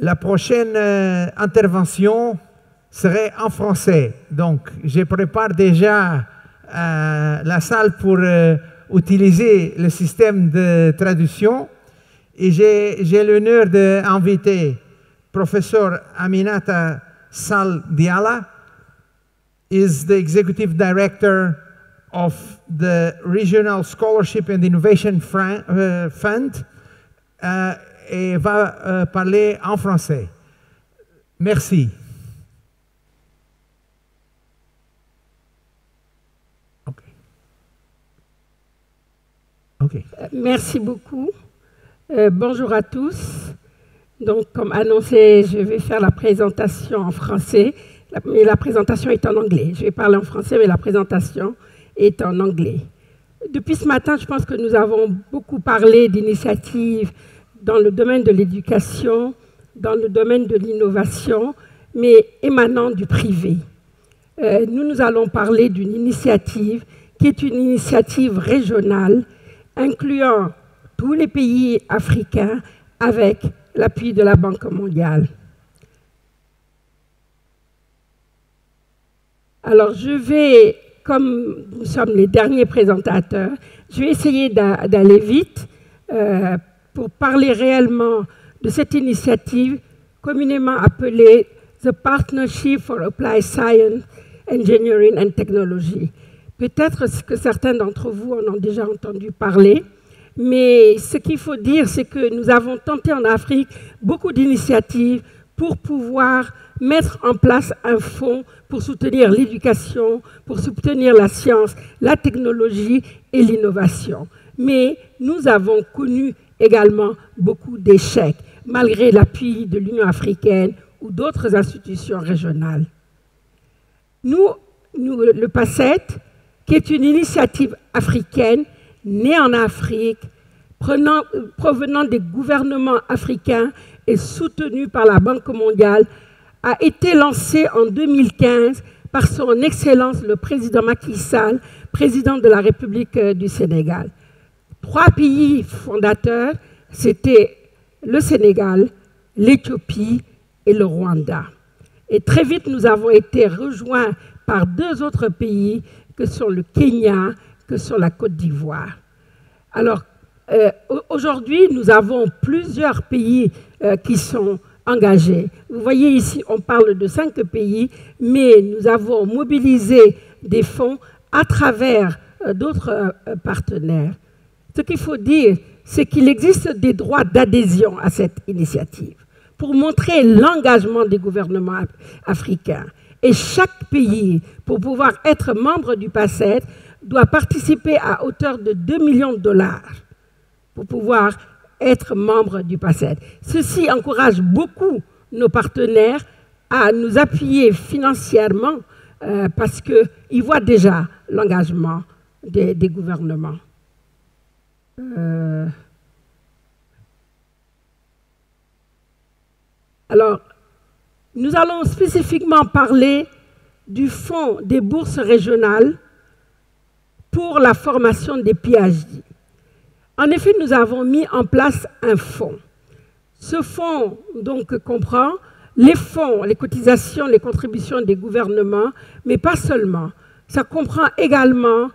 La prochaine intervention serait en français. Donc, je prépare déjà la salle pour utiliser le système de traduction. Et j'ai l'honneur d'inviter professeur Aminata Sall Diala, is the executive director of the Regional Scholarship and Innovation Fund, et va parler en français. Merci. Okay. Merci beaucoup. Bonjour à tous. Donc, comme annoncé, je vais faire la présentation en français, mais la présentation est en anglais. Je vais parler en français, mais la présentation est en anglais. Depuis ce matin, je pense que nous avons beaucoup parlé d'initiatives dans le domaine de l'éducation, dans le domaine de l'innovation, mais émanant du privé. Nous allons parler d'une initiative qui est une initiative régionale, incluant tous les pays africains avec l'appui de la Banque mondiale. Alors, je vais, comme nous sommes les derniers présentateurs, je vais essayer d'aller vite pour parler réellement de cette initiative communément appelée The Partnership for Applied Science, Engineering and Technology. Peut-être que certains d'entre vous en ont déjà entendu parler, mais ce qu'il faut dire, c'est que nous avons tenté en Afrique beaucoup d'initiatives pour pouvoir mettre en place un fonds pour soutenir l'éducation, pour soutenir la science, la technologie et l'innovation. Mais nous avons connu également beaucoup d'échecs, malgré l'appui de l'Union africaine ou d'autres institutions régionales. Le PACET, qui est une initiative africaine née en Afrique, provenant des gouvernements africains et soutenue par la Banque mondiale, a été lancée en 2015 par son Excellence le président Macky Sall, président de la République du Sénégal. 3 pays fondateurs, c'était le Sénégal, l'Éthiopie et le Rwanda. Et très vite, nous avons été rejoints par 2 autres pays, que sont le Kenya, que sont la Côte d'Ivoire. Alors, aujourd'hui, nous avons plusieurs pays qui sont engagés. Vous voyez ici, on parle de 5 pays, mais nous avons mobilisé des fonds à travers d'autres partenaires. Ce qu'il faut dire, c'est qu'il existe des droits d'adhésion à cette initiative pour montrer l'engagement des gouvernements africains. Et chaque pays, pour pouvoir être membre du PACET, doit participer à hauteur de 2 millions de dollars pour pouvoir être membre du PACET. Ceci encourage beaucoup nos partenaires à nous appuyer financièrement parce qu'ils voient déjà l'engagement des gouvernements. Alors, nous allons spécifiquement parler du fonds des bourses régionales pour la formation des PhD. En effet, nous avons mis en place un fonds. Ce fonds donc comprend les fonds, les cotisations, les contributions des gouvernements, mais pas seulement. Ça comprend également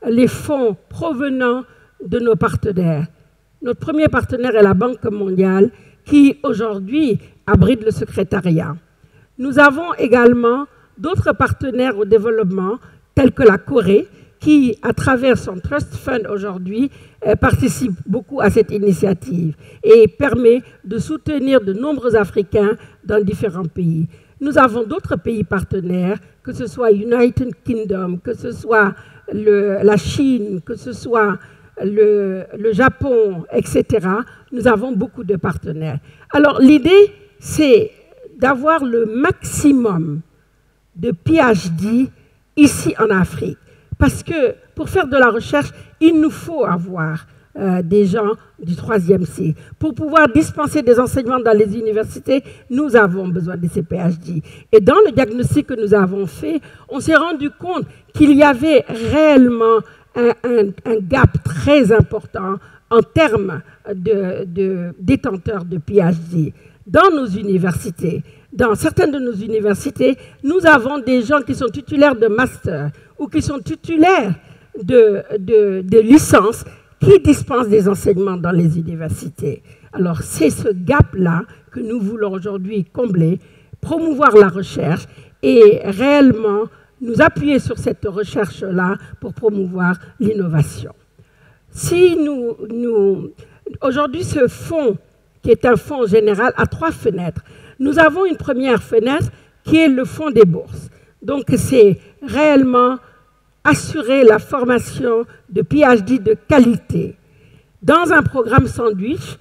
les fonds provenant de nos partenaires. Notre premier partenaire est la Banque mondiale qui aujourd'hui abrite le secrétariat. Nous avons également d'autres partenaires au développement, tels que la Corée, qui, à travers son Trust Fund aujourd'hui, participe beaucoup à cette initiative et permet de soutenir de nombreux Africains dans différents pays. Nous avons d'autres pays partenaires, que ce soit United Kingdom, que ce soit la Chine, que ce soit le Japon, etc. Nous avons beaucoup de partenaires. Alors l'idée, c'est d'avoir le maximum de PhD ici en Afrique. Parce que pour faire de la recherche, il nous faut avoir des gens du 3e cycle. Pour pouvoir dispenser des enseignements dans les universités, nous avons besoin de ces PhD. Et dans le diagnostic que nous avons fait, on s'est rendu compte qu'il y avait réellement un gap très important en termes de détenteurs de PhD. dans nos universités. Dans certaines de nos universités, nous avons des gens qui sont titulaires de master ou qui sont titulaires de licences qui dispensent des enseignements dans les universités. Alors, c'est ce gap-là que nous voulons aujourd'hui combler, promouvoir la recherche et réellement nous appuyer sur cette recherche-là pour promouvoir l'innovation. Si aujourd'hui, ce fonds, qui est un fonds général, a 3 fenêtres. Nous avons une première fenêtre qui est le fonds des bourses. Donc, c'est réellement assurer la formation de PhD de qualité dans un programme sandwich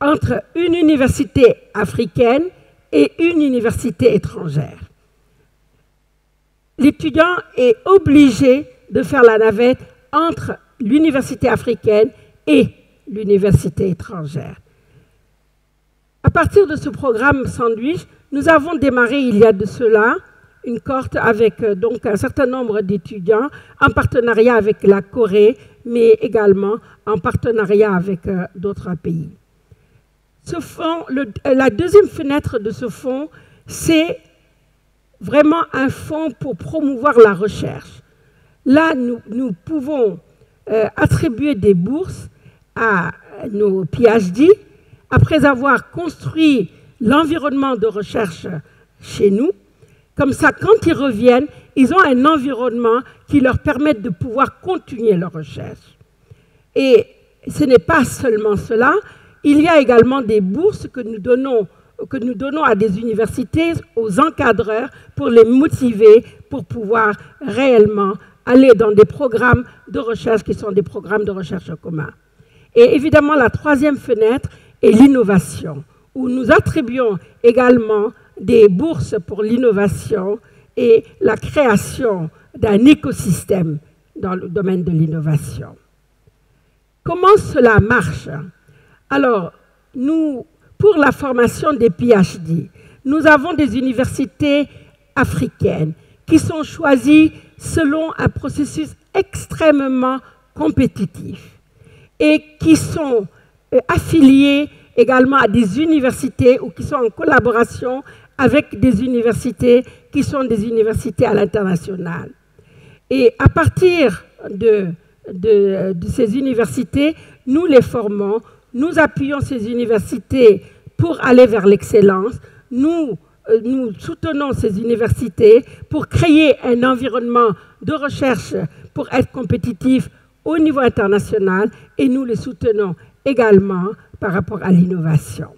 entre une université africaine et une université étrangère. L'étudiant est obligé de faire la navette entre l'université africaine et l'université étrangère. À partir de ce programme sandwich, nous avons démarré il y a de cela une cohorte avec donc un certain nombre d'étudiants en partenariat avec la Corée, mais également en partenariat avec d'autres pays. Ce fonds, la deuxième fenêtre de ce fonds, c'est vraiment un fonds pour promouvoir la recherche. Là, nous pouvons attribuer des bourses à nos PhD après avoir construit l'environnement de recherche chez nous. Comme ça, quand ils reviennent, ils ont un environnement qui leur permet de pouvoir continuer leur recherche. Et ce n'est pas seulement cela, il y a également des bourses que nous donnons à des universités, aux encadreurs, pour les motiver, pour pouvoir réellement aller dans des programmes de recherche qui sont des programmes de recherche communs. Et évidemment, la troisième fenêtre est l'innovation, où nous attribuons également des bourses pour l'innovation et la création d'un écosystème dans le domaine de l'innovation. Comment cela marche? Alors, pour la formation des PhD, nous avons des universités africaines qui sont choisies selon un processus extrêmement compétitif et qui sont affiliées également à des universités ou qui sont en collaboration avec des universités qui sont des universités à l'international. Et à partir de ces universités, nous les formons, nous appuyons ces universités pour aller vers l'excellence, nous soutenons ces universités pour créer un environnement de recherche pour être compétitif au niveau international et nous les soutenons également par rapport à l'innovation.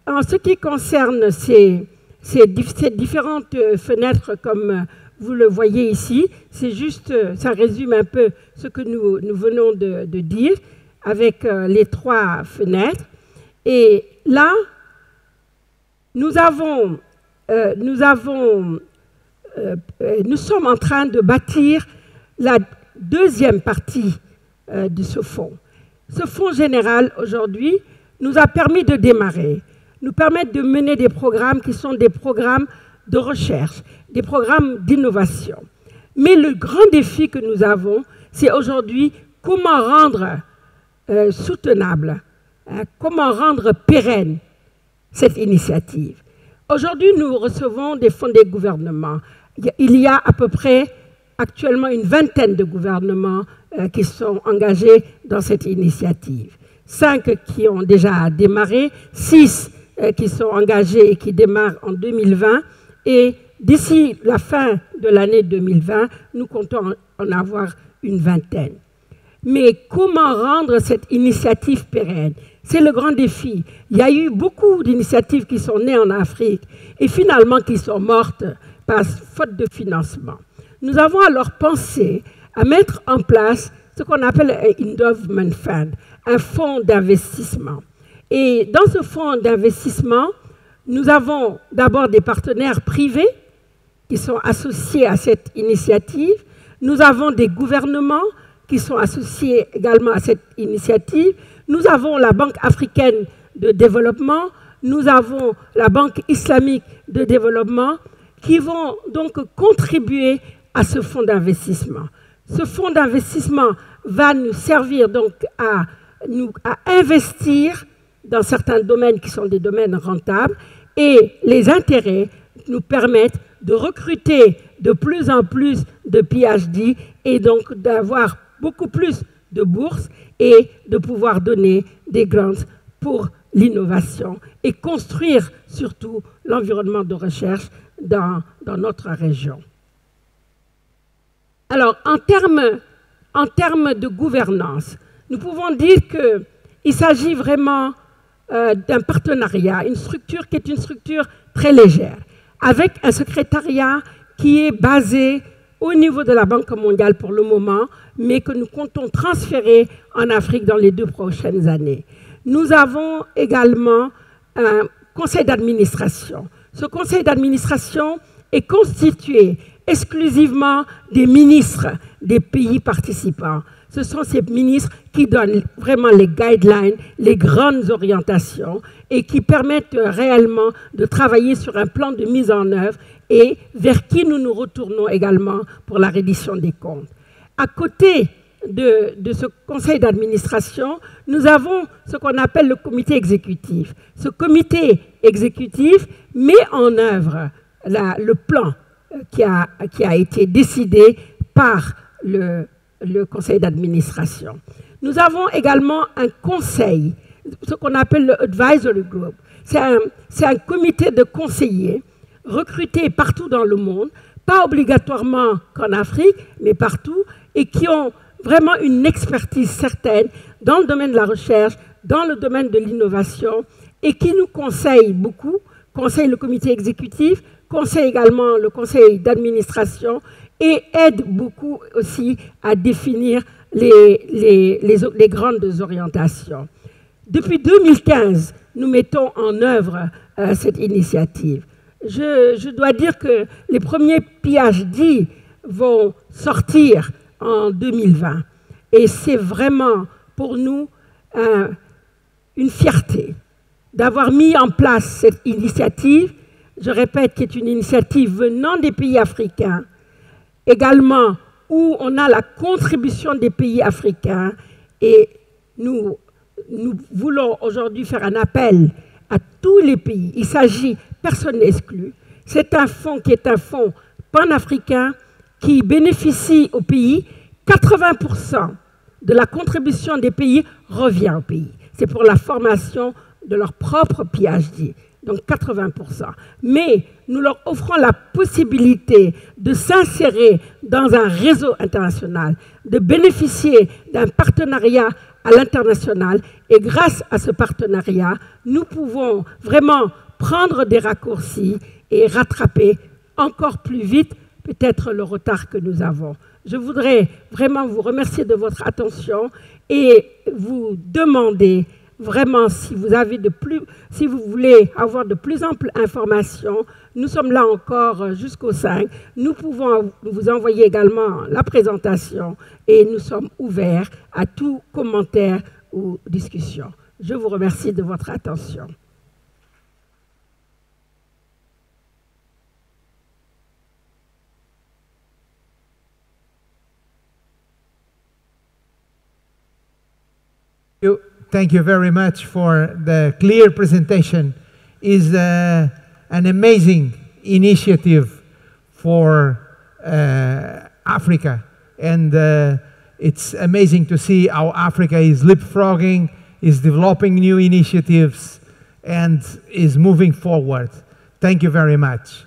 En ce qui concerne ces différentes fenêtres, comme vous le voyez ici, c'est juste, ça résume un peu ce que nous venons de dire avec les 3 fenêtres. Et là, nous sommes en train de bâtir la deuxième partie de ce fonds. Ce fonds général, aujourd'hui, nous a permis de démarrer, nous permettre de mener des programmes qui sont des programmes de recherche, des programmes d'innovation. Mais le grand défi que nous avons, c'est aujourd'hui comment rendre soutenable, comment rendre pérenne cette initiative. Aujourd'hui, nous recevons des fonds des gouvernements. Il y a à peu près actuellement une vingtaine de gouvernements qui sont engagés dans cette initiative. 5 qui ont déjà démarré, 6 qui sont engagés et qui démarrent en 2020. Et d'ici la fin de l'année 2020, nous comptons en avoir une vingtaine. Mais comment rendre cette initiative pérenne? C'est le grand défi. Il y a eu beaucoup d'initiatives qui sont nées en Afrique et finalement qui sont mortes par faute de financement. Nous avons alors pensé à mettre en place ce qu'on appelle un Endowment Fund, un fonds d'investissement. Et dans ce fonds d'investissement, nous avons d'abord des partenaires privés qui sont associés à cette initiative. Nous avons des gouvernements qui sont associés également à cette initiative. Nous avons la Banque africaine de développement, nous avons la Banque islamique de développement qui vont donc contribuer à ce fonds d'investissement. Ce fonds d'investissement va nous servir donc à investir dans certains domaines qui sont des domaines rentables, et les intérêts nous permettent de recruter de plus en plus de PhD et donc d'avoir beaucoup plus de bourses et de pouvoir donner des grants pour l'innovation et construire surtout l'environnement de recherche dans notre région. Alors, en termes de gouvernance, nous pouvons dire qu'il s'agit vraiment d'un partenariat, une structure qui est une structure très légère, avec un secrétariat qui est basé au niveau de la Banque mondiale pour le moment, mais que nous comptons transférer en Afrique dans les 2 prochaines années. Nous avons également un conseil d'administration. Ce conseil d'administration est constitué exclusivement des ministres des pays participants. Ce sont ces ministres qui donnent vraiment les guidelines, les grandes orientations et qui permettent réellement de travailler sur un plan de mise en œuvre et vers qui nous nous retournons également pour la reddition des comptes. À côté de ce conseil d'administration, nous avons ce qu'on appelle le comité exécutif. Ce comité exécutif met en œuvre le plan qui a été décidé par le conseil d'administration. Nous avons également un conseil, ce qu'on appelle le Advisory Group. C'est un comité de conseillers recrutés partout dans le monde, pas obligatoirement qu'en Afrique, mais partout, et qui ont vraiment une expertise certaine dans le domaine de la recherche, dans le domaine de l'innovation, et qui nous conseillent beaucoup, conseillent le comité exécutif, conseillent également le conseil d'administration, et aident beaucoup aussi à définir les grandes orientations. Depuis 2015, nous mettons en œuvre cette initiative. Je dois dire que les premiers PhD vont sortir en 2020. Et c'est vraiment pour nous une fierté d'avoir mis en place cette initiative, je répète, qui est une initiative venant des pays africains, également où on a la contribution des pays africains et nous voulons aujourd'hui faire un appel à tous les pays. Il s'agit, personne n'est exclu, c'est un fonds qui est un fonds panafricain qui bénéficie aux pays. 80% de la contribution des pays revient aux pays. C'est pour la formation de leur propre PhD. Donc 80%. Mais nous leur offrons la possibilité de s'insérer dans un réseau international, de bénéficier d'un partenariat à l'international. Et grâce à ce partenariat, nous pouvons vraiment prendre des raccourcis et rattraper encore plus vite peut-être le retard que nous avons. Je voudrais vraiment vous remercier de votre attention et vous demander vraiment, si vous voulez avoir de plus amples informations, nous sommes là encore jusqu'au 5. Nous pouvons vous envoyer également la présentation et nous sommes ouverts à tout commentaire ou discussion. Je vous remercie de votre attention. Thank you very much for the clear presentation. It's an amazing initiative for Africa. And it's amazing to see how Africa is leapfrogging, is developing new initiatives, and is moving forward. Thank you very much.